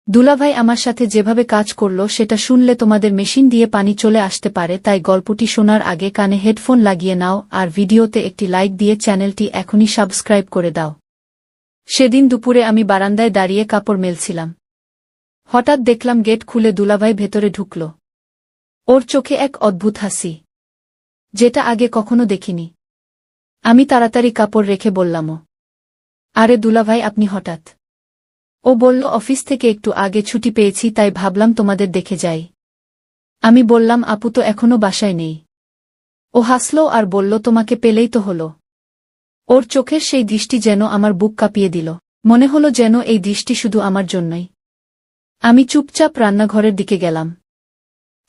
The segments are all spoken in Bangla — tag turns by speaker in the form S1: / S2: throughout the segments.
S1: দুলাভাই আমার সাথে যেভাবে কাজ করল সেটা শুনলে তোমাদের মেশিন দিয়ে পানি চলে আসতে পারে, তাই গল্পটি শোনার আগে কানে হেডফোন লাগিয়ে নাও আর ভিডিওতে একটি লাইক দিয়ে চ্যানেলটি এখনই সাবস্ক্রাইব করে দাও। সেদিন দুপুরে আমি বারান্দায় দাঁড়িয়ে কাপড় মেলছিলাম। হঠাৎ দেখলাম গেট খুলে দুলাভাই ভেতরে ঢুকল। ওর চোখে এক অদ্ভুত হাসি, যেটা আগে কখনো দেখিনি। আমি তাড়াতাড়ি কাপড় রেখে বললাম, আরে দুলাভাই, আপনি হঠাৎ? ও বলল, অফিস থেকে একটু আগে ছুটি পেয়েছি, তাই ভাবলাম তোমাদের দেখে যাই। আমি বললাম, আপু তো এখনো বাসায় নেই। ও হাসল আর বলল, তোমাকে পেলেই তো হলো। ওর চোখের সেই দৃষ্টি যেন আমার বুক কাঁপিয়ে দিল। মনে হলো যেন এই দৃষ্টি শুধু আমার জন্যই। আমি চুপচাপ রান্নাঘরের দিকে গেলাম,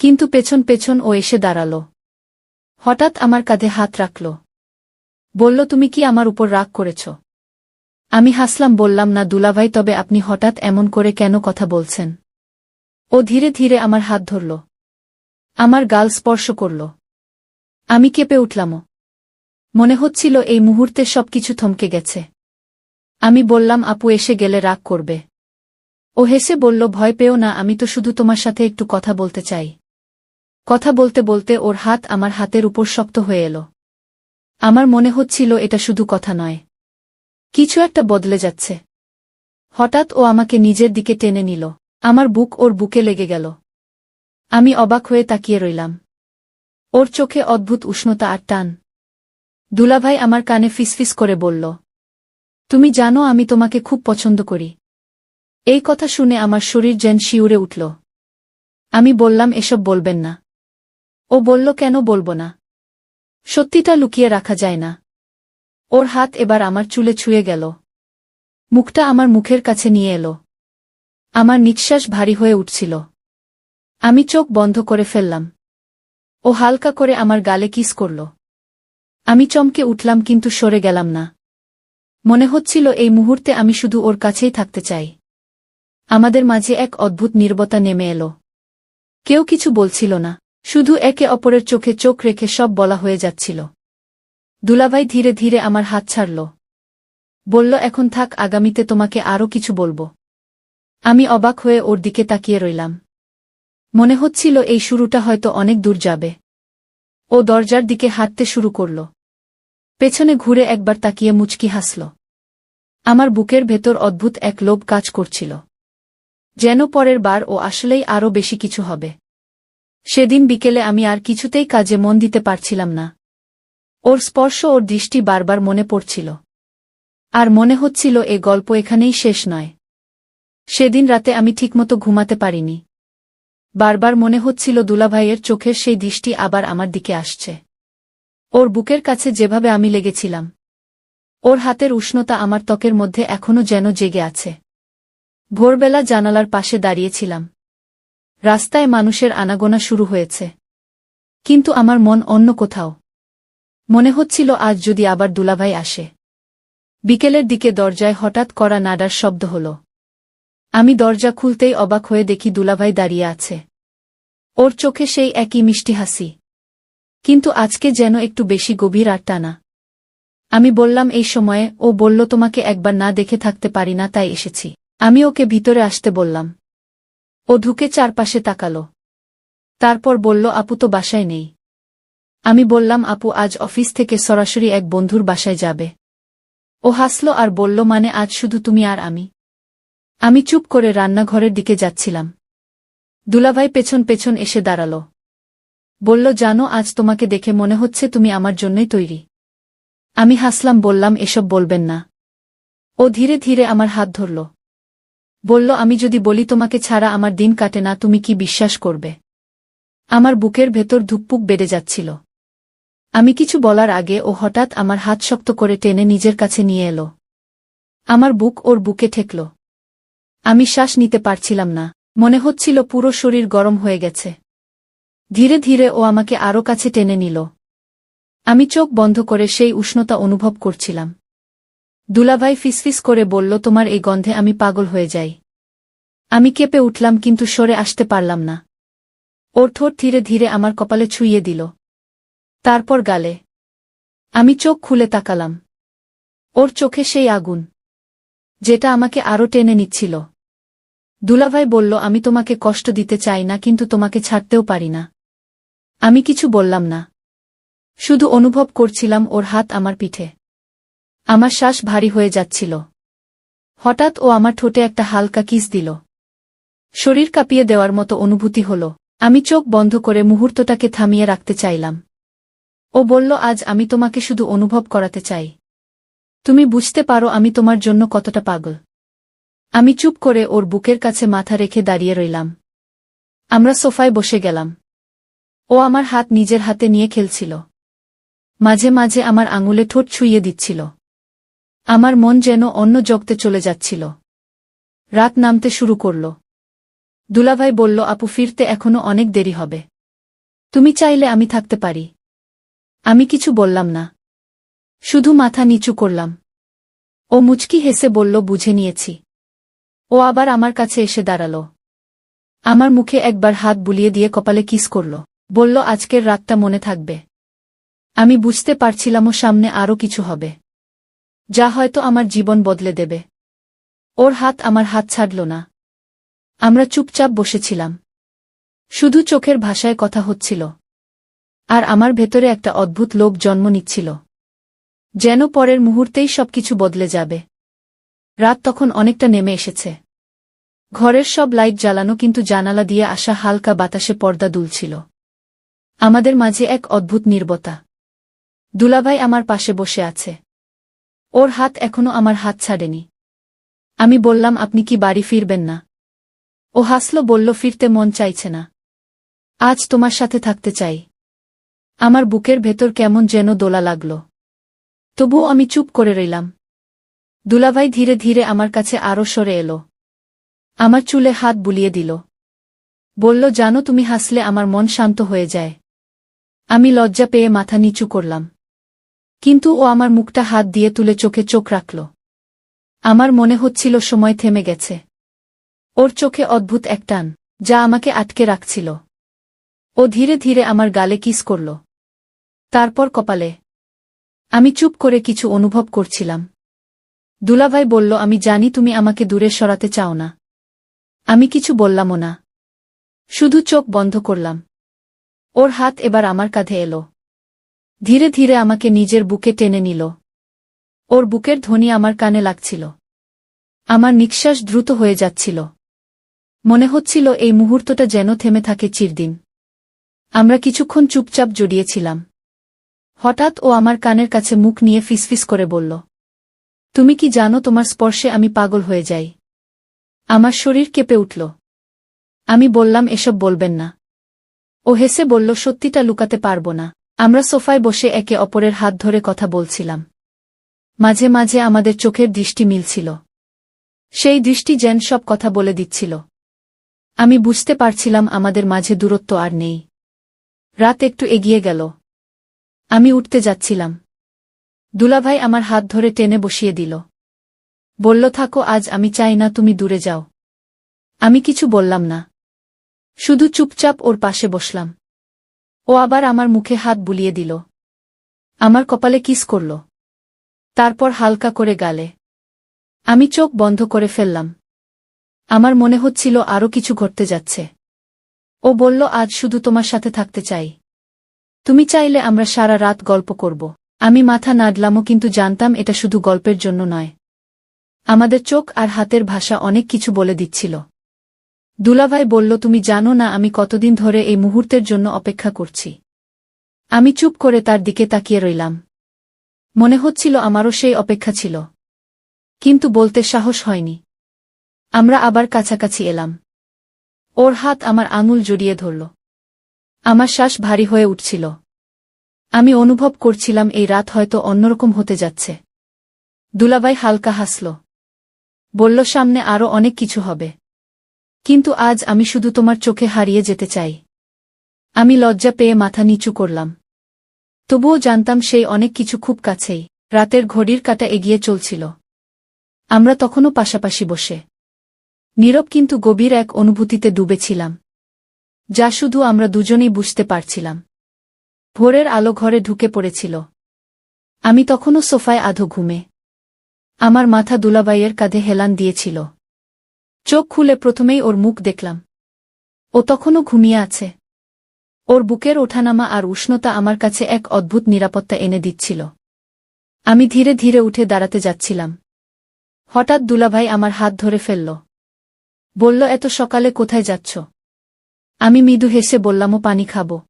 S1: কিন্তু পেছন পেছন ও এসে দাঁড়াল। হঠাৎ আমার কাঁধে হাত রাখল, বলল, তুমি কি আমার উপর রাগ করেছ? আমি হাসলাম, বললাম, না দুলাভাই, তবে আপনি হঠাৎ এমন করে কেন কথা বলছেন? ও ধীরে ধীরে আমার হাত ধরল, আমার গাল স্পর্শ করল। আমি কেঁপে উঠলাম। মনে হচ্ছিল এই মুহূর্তে সবকিছু থমকে গেছে। আমি বললাম, আপু এসে গেলে রাগ করবে। ও হেসে বলল, ভয় পেও না, আমি তো শুধু তোমার সাথে একটু কথা বলতে চাই। কথা বলতে বলতে ওর হাত আমার হাতের উপর শক্ত হয়ে এলো। আমার মনে হচ্ছিল এটা শুধু কথা নয়, কিছু একটা বদলে যাচ্ছে। হঠাৎ ও আমাকে নিজের দিকে টেনে নিল। আমার বুক ওর বুকে লেগে গেল। আমি অবাক হয়ে তাকিয়ে রইলাম। ওর চোখে অদ্ভুত উষ্ণতা আর টান। দুলাভাই আমার কানে ফিসফিস করে বলল, তুমি জানো আমি তোমাকে খুব পছন্দ করি। এই কথা শুনে আমার শরীর যেন শিউরে উঠল। আমি বললাম, এসব বলবেন না। ও বলল, কেন বলবো না? সত্যিটা লুকিয়ে রাখা যায় না। ওর হাত এবার আমার চুলে ছুঁয়ে গেল, মুখটা আমার মুখের কাছে নিয়ে এলো। আমার নিঃশ্বাস ভারী হয়ে উঠছিল। আমি চোখ বন্ধ করে ফেললাম। ও হালকা করে আমার গালে কিস করল। আমি চমকে উঠলাম, কিন্তু সরে গেলাম না। মনে হচ্ছিল এই মুহূর্তে আমি শুধু ওর কাছেই থাকতে চাই। আমাদের মাঝে এক অদ্ভুত নীরবতা নেমে এলো। কেউ কিছু বলছিল না, শুধু একে অপরের চোখে চোখ রেখে সব বলা হয়ে যাচ্ছিল। দুলাভাই ধীরে ধীরে আমার হাত ছাড়ল, বলল, এখন থাক, আগামীতে তোমাকে আরও কিছু বলবো। আমি অবাক হয়ে ওর দিকে তাকিয়ে রইলাম। মনে হচ্ছিল এই শুরুটা হয়তো অনেক দূর যাবে। ও দরজার দিকে হাঁটতে শুরু করল। পেছনে ঘুরে একবার তাকিয়ে মুচকি হাসল। আমার বুকের ভেতর অদ্ভুত এক লোভ কাজ করছিল, যেন পরের বার ও আসলেই আরও বেশি কিছু হবে। সেদিন বিকেলে আমি আর কিছুতেই কাজে মন দিতে পারছিলাম না। ওর স্পর্শ, ওর দৃষ্টি বারবার মনে পড়ছিল। আর মনে হচ্ছিল এ গল্প এখানেই শেষ নয়। সেদিন রাতে আমি ঠিকমতো ঘুমাতে পারিনি। বারবার মনে হচ্ছিল দুলাভাইয়ের চোখের সেই দৃষ্টি আবার আমার দিকে আসছে। ওর বুকের কাছে যেভাবে আমি লেগেছিলাম, ওর হাতের উষ্ণতা আমার ত্বকের মধ্যে এখনো যেন জেগে আছে। ভোরবেলা জানালার পাশে দাঁড়িয়েছিলাম। রাস্তায় মানুষের আনাগোনা শুরু হয়েছে, কিন্তু আমার মন অন্য কোথাও। মনে হচ্ছিল আজ যদি আবার দুলাভাই আসে। বিকেলের দিকে দরজায় হঠাৎ কড়া নাড়ার শব্দ হল। আমি দরজা খুলতেই অবাক হয়ে দেখি দুলাভাই দাঁড়িয়ে আছে। ওর চোখে সেই একই মিষ্টি হাসি, কিন্তু আজকে যেন একটু বেশি গভীর আর টানা। আমি বললাম, এই সময়ে? ও বলল, তোমাকে একবার না দেখে থাকতে পারি না, তাই এসেছি। আমি ওকে ভিতরে আসতে বললাম। ও ঢুকে চারপাশে তাকাল। তারপর বলল, আপু তো বাসায় নেই। আমি বললাম, আপু আজ অফিস থেকে সরাসরি এক বন্ধুর বাসায় যাবে। ও হাসল আর বলল, মানে আজ শুধু তুমি আর আমি? আমি চুপ করে রান্নাঘরের দিকে যাচ্ছিলাম। দুলাভাই পেছন পেছন এসে দাঁড়াল, বলল, জানো, আজ তোমাকে দেখে মনে হচ্ছে তুমি আমার জন্যই তৈরি। আমি হাসলাম, বললাম, এসব বলবেন না। ও ধীরে ধীরে আমার হাত ধরল, বলল, আমি যদি বলি তোমাকে ছাড়া আমার দিন কাটে না, তুমি কি বিশ্বাস করবে? আমার বুকের ভেতর ধুকপুক বেড়ে যাচ্ছিল। আমি কিছু বলার আগে ও হঠাৎ আমার হাত শক্ত করে টেনে নিজের কাছে নিয়ে এলো। আমার বুক ওর বুকে ঠেকল। আমি শ্বাস নিতে পারছিলাম না, মনে হচ্ছিল পুরো শরীর গরম হয়ে গেছে। ধীরে ধীরে ও আমাকে আরও কাছে টেনে নিল। আমি চোখ বন্ধ করে সেই উষ্ণতা অনুভব করছিলাম। দুলাভাই ফিসফিস করে বলল, তোমার এই গন্ধে আমি পাগল হয়ে যাই। আমি কেঁপে উঠলাম, কিন্তু সরে আসতে পারলাম না। ওর ঠোঁট ধীরে ধীরে আমার কপালে ছুঁয়ে দিল, তারপর গালে। আমি চোখ খুলে তাকালাম। ওর চোখে সেই আগুন, যেটা আমাকে আরও টেনে নিচ্ছিল। দুলাভাই বলল, আমি তোমাকে কষ্ট দিতে চাই না, কিন্তু তোমাকে ছাড়তেও পারি না। আমি কিছু বললাম না, শুধু অনুভব করছিলাম ওর হাত আমার পিঠে। আমার শ্বাস ভারী হয়ে যাচ্ছিল। হঠাৎ ও আমার ঠোঁটে একটা হালকা কিস দিল। শরীর কাঁপিয়ে দেওয়ার মতো অনুভূতি হল। আমি চোখ বন্ধ করে মুহূর্তটাকে থামিয়ে রাখতে চাইলাম। ও বলল, আজ আমি তোমাকে শুধু অনুভব করাতে চাই। তুমি বুঝতে পারো আমি তোমার জন্য কতটা পাগল। আমি চুপ করে ওর বুকের কাছে মাথা রেখে দাঁড়িয়ে রইলাম। আমরা সোফায় বসে গেলাম। ও আমার হাত নিজের হাতে নিয়ে খেলছিল। মাঝে মাঝে আমার আঙুলে ঠোঁট ছুঁইয়ে দিচ্ছিল। আমার মন যেন অন্য জগতে চলে যাচ্ছিল। রাত নামতে শুরু করল। দুলাভাই বলল, আপু, ফিরতে এখনো অনেক দেরি হবে। তুমি চাইলে আমি থাকতে পারি। আমি কিছু বললাম না, শুধু মাথা নিচু করলাম। ও মুচকি হেসে বলল, বুঝে নিয়েছি। ও আবার আমার কাছে এসে দাঁড়াল। আমার মুখে একবার হাত বুলিয়ে দিয়ে কপালে কিস করল। বলল, আজকের রাতটা মনে থাকবে। আমি বুঝতে পারছিলাম ও সামনে আরও কিছু হবে, যা হয়তো আমার জীবন বদলে দেবে। ওর হাত আমার হাত ছাড়ল না। আমরা চুপচাপ বসেছিলাম। শুধু চোখের ভাষায় কথা হচ্ছিল। আর আমার ভেতরে একটা অদ্ভুত লোভ জন্ম নিচ্ছিল, যেন পরের মুহূর্তেই সবকিছু বদলে যাবে। রাত তখন অনেকটা নেমে এসেছে। ঘরের সব লাইট জ্বালানো, কিন্তু জানালা দিয়ে আসা হালকা বাতাসে পর্দা দুলছিল। আমাদের মাঝে এক অদ্ভুত নীরবতা। দুলাভাই আমার পাশে বসে আছে। ওর হাত এখনো আমার হাত ছাড়েনি। আমি বললাম, আপনি কি বাড়ি ফিরবেন না? ও হাসল, বলল, ফিরতে মন চাইছে না। আজ তোমার সাথে থাকতে চাই। আমার বুকের ভেতর কেমন যেন দোলা লাগল। তবুও আমি চুপ করে রইলাম। দুলাভাই ধীরে ধীরে আমার কাছে আরও সরে এলো। আমার চুলে হাত বুলিয়ে দিল। বলল, জানো, তুমি হাসলে আমার মন শান্ত হয়ে যায়। আমি লজ্জা পেয়ে মাথা নিচু করলাম। কিন্তু ও আমার মুখটা হাত দিয়ে তুলে চোখে চোখ রাখল। আমার মনে হচ্ছিল সময় থেমে গেছে। ওর চোখে অদ্ভুত এক টান, যা আমাকে আটকে রাখছিল। ও ধীরে ধীরে আমার গালে কিস করল, তারপর কপালে। আমি চুপ করে কিছু অনুভব করছিলাম। দুলাভাই বলল, আমি জানি তুমি আমাকে দূরে সরাতে চাও না। আমি কিছু বললামও না, শুধু চোখ বন্ধ করলাম। ওর হাত এবার আমার কাঁধে এলো। ধীরে ধীরে আমাকে নিজের বুকে টেনে নিল। ওর বুকের ধ্বনি আমার কানে লাগছিল। আমার নিঃশ্বাস দ্রুত হয়ে যাচ্ছিল। মনে হচ্ছিল এই মুহূর্তটা যেন থেমে থাকে চিরদিন। আমরা কিছুক্ষণ চুপচাপ জড়িয়েছিলাম। হঠাৎ ও আমার কানের কাছে মুখ নিয়ে ফিসফিস করে বলল, তুমি কি জানো, তোমার স্পর্শে আমি পাগল হয়ে যাই। আমার শরীর কেঁপে উঠল। আমি বললাম, এসব বলবেন না। ও হেসে বলল, সত্যিটা লুকাতে পারবো না। আমরা সোফায় বসে একে অপরের হাত ধরে কথা বলছিলাম। মাঝে মাঝে আমাদের চোখের দৃষ্টি মিলছিল। সেই দৃষ্টি যেন সব কথা বলে দিচ্ছিল। আমি বুঝতে পারছিলাম আমাদের মাঝে দূরত্ব আর নেই। রাত একটু এগিয়ে গেল। আমি উঠতে যাচ্ছিলাম। দুলাভাই আমার হাত ধরে টেনে বসিয়ে দিল। বলল, থাকো, আজ আমি চাই না তুমি দূরে যাও। আমি কিছু বললাম না, শুধু চুপচাপ ওর পাশে বসলাম। ও আবার আমার মুখে হাত বুলিয়ে দিল। আমার কপালে কিস করল, তারপর হালকা করে গালে। আমি চোখ বন্ধ করে ফেললাম। আমার মনে হচ্ছিল আরও কিছু ঘটতে যাচ্ছে। ও বলল, আজ শুধু তোমার সাথে থাকতে চাই। তুমি চাইলে আমরা সারা রাত গল্প করব। আমি মাথা নাড়লামও, কিন্তু জানতাম এটা শুধু গল্পের জন্য নয়। আমাদের চোখ আর হাতের ভাষা অনেক কিছু বলে দিচ্ছিল। দুলাভাই বলল, তুমি জানো না আমি কতদিন ধরে এই মুহূর্তের জন্য অপেক্ষা করছি। আমি চুপ করে তার দিকে তাকিয়ে রইলাম। মনে হচ্ছিল আমারও সেই অপেক্ষা ছিল, কিন্তু বলতে সাহস হয়নি। আমরা আবার কাছাকাছি এলাম। ওর হাত আমার আঙুল জড়িয়ে ধরল। আমার শ্বাস ভারী হয়ে উঠছিল। আমি অনুভব করছিলাম এই রাত হয়তো অন্যরকম হতে যাচ্ছে। দুলাভাই হালকা হাসল। বলল, সামনে আরও অনেক কিছু হবে, কিন্তু আজ আমি শুধু তোমার চোখে হারিয়ে যেতে চাই। আমি লজ্জা পেয়ে মাথা নিচু করলাম। তবুও জানতাম সেই অনেক কিছু খুব কাছেই। রাতের ঘড়ির কাঁটা এগিয়ে চলছিল। আমরা তখনও পাশাপাশি বসে নীরব কিন্তু গভীর এক অনুভূতিতে ডুবেছিলাম, যা শুধু আমরা দুজনেই বুঝতে পারছিলাম। ভোরের আলো ঘরে ঢুকে পড়েছিল। আমি তখনও সোফায় আধো ঘুমে। আমার মাথা দুলাভাইয়ের কাঁধে হেলান দিয়েছিল। চোখ খুলে প্রথমেই ওর মুখ দেখলাম। ও তখনও ঘুমিয়ে আছে। ওর বুকের ওঠানামা আর উষ্ণতা আমার কাছে এক অদ্ভুত নিরাপত্তা এনে দিচ্ছিল। আমি ধীরে ধীরে উঠে দাঁড়াতে যাচ্ছিলাম। হঠাৎ দুলাভাই আমার হাত ধরে ফেলল। বলল, এত সকালে কোথায় যাচ্ছ? আমি মৃদু হেসে বললাম, ও পানি খাবো।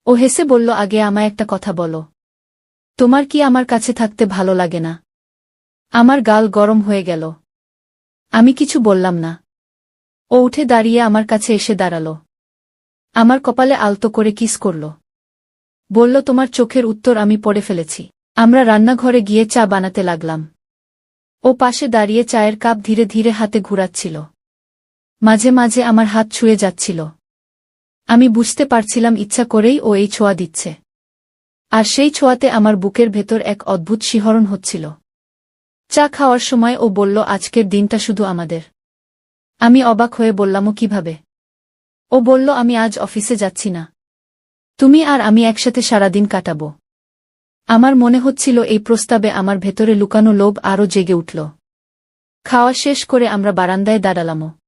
S1: ও হেসে বলল, আগে আমায় একটা কথা বলো। তোমার কি আমার কাছে থাকতে ভালো লাগে না? আমার গাল গরম হয়ে গেল। আমি কিছু বললাম না। ও উঠে দাঁড়িয়ে আমার কাছে এসে দাঁড়াল। আমার কপালে আলতো করে কিস করল। বলল, তোমার চোখের উত্তর আমি পড়ে ফেলেছি। আমরা রান্নাঘরে গিয়ে চা বানাতে লাগলাম। ও পাশে দাঁড়িয়ে চায়ের কাপ ধীরে ধীরে হাতে ঘুরাচ্ছিল। মাঝে মাঝে আমার হাত ছুঁয়ে যাচ্ছিল। আমি বুঝতে পারছিলাম ইচ্ছা করেই ও এই ছোঁয়া দিচ্ছে। আর সেই ছোঁয়াতে আমার বুকের ভেতর এক অদ্ভুত শিহরণ হচ্ছিল। চা খাওয়ার সময় ও বলল, আজকের দিনটা শুধু আমাদের। আমি অবাক হয়ে বললাম, ও কিভাবে? ও বলল, আমি আজ অফিসে যাচ্ছি না। তুমি আর আমি একসাথে সারাদিন কাটাব। আমার মনে হচ্ছিল এই প্রস্তাবে আমার ভেতরে লুকানো লোভ আরও জেগে উঠল। খাওয়া শেষ করে আমরা বারান্দায় দাঁড়ালাম।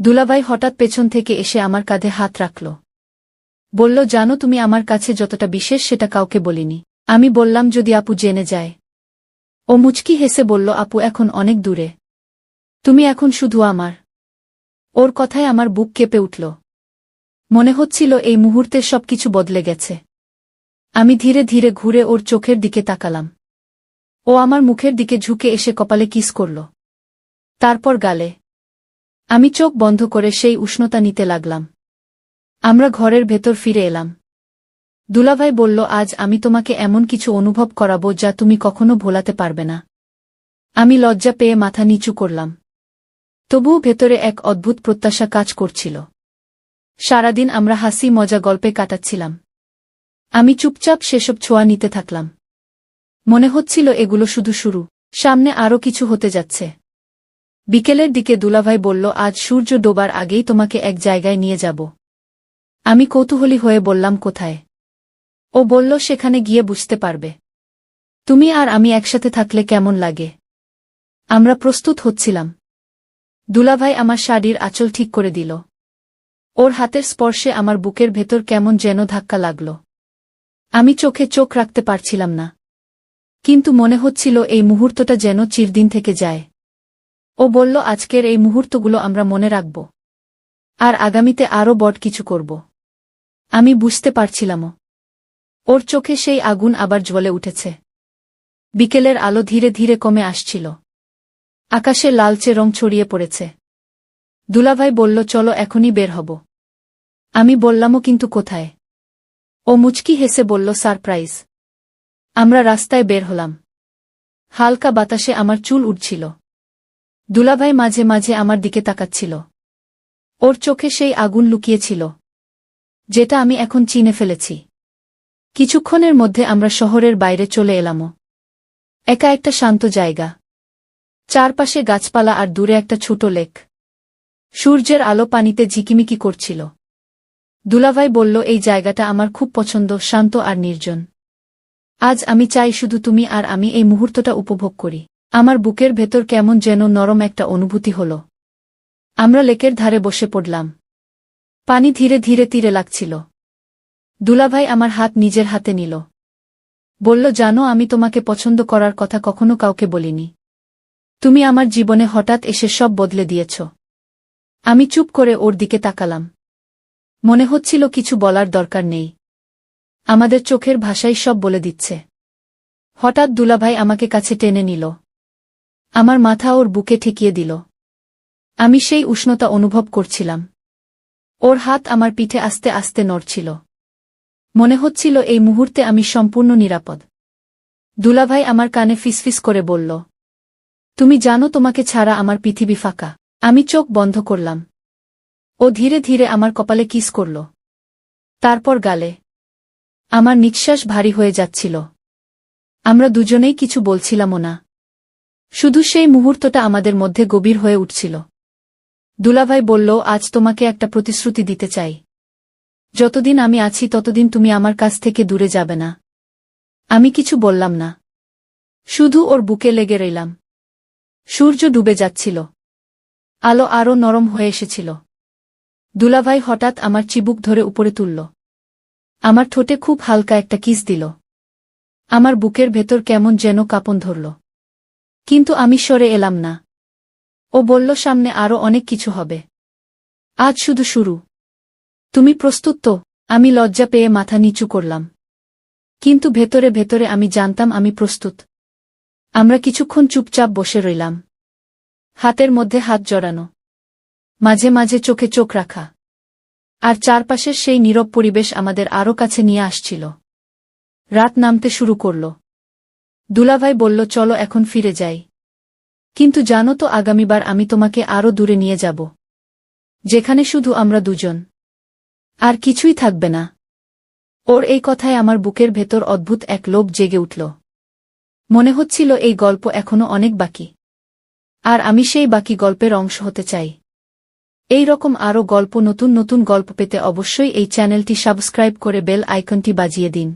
S1: দুলাভাই হঠাৎ পেছন থেকে এসে আমার কাঁধে হাত রাখল। বলল, জানো তুমি আমার কাছে যতটা বিশেষ সেটা কাউকে বলিনি। আমি বললাম, যদি আপু জেনে যায়? ও মুচকি হেসে বলল, আপু এখন অনেক দূরে। তুমি এখন শুধু আমার। ওর কথায় আমার বুক কেঁপে উঠল। মনে হচ্ছিল এই মুহূর্তে সবকিছু বদলে গেছে। আমি ধীরে ধীরে ঘুরে ওর চোখের দিকে তাকালাম। ও আমার মুখের দিকে ঝুঁকে এসে কপালে কিস করল। তারপর গালে। আমি চোখ বন্ধ করে সেই উষ্ণতা নিতে লাগলাম। আমরা ঘরের ভেতর ফিরে এলাম। দুলাভাই বলল, আজ আমি তোমাকে এমন কিছু অনুভব করাবো যা তুমি কখনো ভোলাতে পারবে না। আমি লজ্জা পেয়ে মাথা নিচু করলাম। তবুও ভেতরে এক অদ্ভুত প্রত্যাশা কাজ করছিল। সারাদিন আমরা হাসি মজা গল্পে কাটাচ্ছিলাম। আমি চুপচাপ সেসব ছোঁয়া নিতে থাকলাম। মনে হচ্ছিল এগুলো শুধু শুরু, সামনে আরও কিছু হতে যাচ্ছে। বিকেলের দিকে দুলাভাই বলল, আজ সূর্য ডোবার আগেই তোমাকে এক জায়গায় নিয়ে যাব। আমি কৌতূহলী হয়ে বললাম, কোথায়? ও বলল, সেখানে গিয়ে বুঝতে পারবে। তুমি আর আমি একসাথে থাকলে কেমন লাগে। আমরা প্রস্তুত হচ্ছিলাম। দুলাভাই আমার শাড়ির আঁচল ঠিক করে দিল। ওর হাতের স্পর্শে আমার বুকের ভেতর কেমন যেন ধাক্কা লাগল। আমি চোখে চোখ রাখতে পারছিলাম না। কিন্তু মনে হচ্ছিল এই মুহূর্তটা যেন চিরদিন থেকে যায়। ও বলল, আজকের এই মুহূর্তগুলো আমরা মনে রাখব। আর আগামীতে আরও বড় কিছু করব। আমি বুঝতে পারছিলামও। ওর চোখে সেই আগুন আবার জ্বলে উঠেছে। বিকেলের আলো ধীরে ধীরে কমে আসছিল। আকাশে লালচে রং ছড়িয়ে পড়েছে। দুলাভাই বলল, চলো এখনই বের হব। আমি বললামও, কিন্তু কোথায়? ও মুচকি হেসে বলল, সারপ্রাইজ। আমরা রাস্তায় বের হলাম। হালকা বাতাসে আমার চুল উড়ছিল। দুলাভাই মাঝে মাঝে আমার দিকে তাকাচ্ছিল। ওর চোখে সেই আগুন লুকিয়েছিল, যেটা আমি এখন চিনে ফেলেছি। কিছুক্ষণের মধ্যে আমরা শহরের বাইরে চলে এলামও। একা একটা শান্ত জায়গা। চারপাশে গাছপালা আর দূরে একটা ছোট লেক। সূর্যের আলো পানিতে ঝিকিমিকি করছিল। দুলাভাই বলল, এই জায়গাটা আমার খুব পছন্দ, শান্ত আর নির্জন। আজ আমি চাই শুধু তুমি আর আমি এই মুহূর্তটা উপভোগ করি। আমার বুকের ভেতর কেমন যেন নরম একটা অনুভূতি হল। আমরা লেকের ধারে বসে পড়লাম। পানি ধীরে ধীরে তীরে লাগছিল। দুলাভাই আমার হাত নিজের হাতে নিল। বলল, জানো আমি তোমাকে পছন্দ করার কথা কখনো কাউকে বলিনি। তুমি আমার জীবনে হঠাৎ এসে সব বদলে দিয়েছ। আমি চুপ করে ওর দিকে তাকালাম। মনে হচ্ছিল কিছু বলার দরকার নেই। আমাদের চোখের ভাষাই সব বলে দিচ্ছে। হঠাৎ দুলাভাই আমাকে কাছে টেনে নিল। আমার মাথা ওর বুকে ঠেকিয়ে দিল। আমি সেই উষ্ণতা অনুভব করছিলাম। ওর হাত আমার পিঠে আস্তে আস্তে নড়ছিল। মনে হচ্ছিল এই মুহূর্তে আমি সম্পূর্ণ নিরাপদ। দুলাভাই আমার কানে ফিসফিস করে বলল, তুমি জানো তোমাকে ছাড়া আমার পৃথিবী ফাঁকা। আমি চোখ বন্ধ করলাম। ও ধীরে ধীরে আমার কপালে কিস করল। তারপর গালে। আমার নিঃশ্বাস ভারী হয়ে যাচ্ছিল। আমরা দুজনেই কিছু বলছিলামও না। শুধু সেই মুহূর্তটা আমাদের মধ্যে গভীর হয়ে উঠছিল। দুলাভাই বলল, আজ তোমাকে একটা প্রতিশ্রুতি দিতে চাই। যতদিন আমি আছি ততদিন তুমি আমার কাছ থেকে দূরে যাবে না। আমি কিছু বললাম না। শুধু ওর বুকে লেগে রইলাম। সূর্য ডুবে যাচ্ছিল। আলো আরও নরম হয়ে এসেছিল। দুলাভাই হঠাৎ আমার চিবুক ধরে উপরে তুলল। আমার ঠোঁটে খুব হালকা একটা কিস দিল। আমার বুকের ভেতর কেমন যেন কাঁপন ধরল। কিন্তু আমি সরে এলাম না। ও বলল, সামনে আরও অনেক কিছু হবে। আজ শুধু শুরু। তুমি প্রস্তুত তো? আমি লজ্জা পেয়ে মাথা নিচু করলাম। কিন্তু ভেতরে ভেতরে আমি জানতাম আমি প্রস্তুত। আমরা কিছুক্ষণ চুপচাপ বসে রইলাম। হাতের মধ্যে হাত জড়ানো, মাঝে মাঝে চোখে চোখ রাখা। আর চারপাশের সেই নীরব পরিবেশ আমাদের আরও কাছে নিয়ে আসছিল। রাত নামতে শুরু করল। দুলাভাই বলল, চলো এখন ফিরে যাই। কিন্তু জানো তো, আগামীবার আমি তোমাকে আরও দূরে নিয়ে যাব, যেখানে শুধু আমরা দুজন, আর কিছুই থাকবে না। ওর এই কথায় আমার বুকের ভেতর অদ্ভুত এক লোভ জেগে উঠল। মনে হচ্ছিল এই গল্প এখনো অনেক বাকি, আর আমি সেই বাকি গল্পের অংশ হতে চাই। এই রকম আরও গল্প, নতুন নতুন গল্প পেতে অবশ্যই এই চ্যানেলটি সাবস্ক্রাইব করে বেল আইকনটি বাজিয়ে দিন।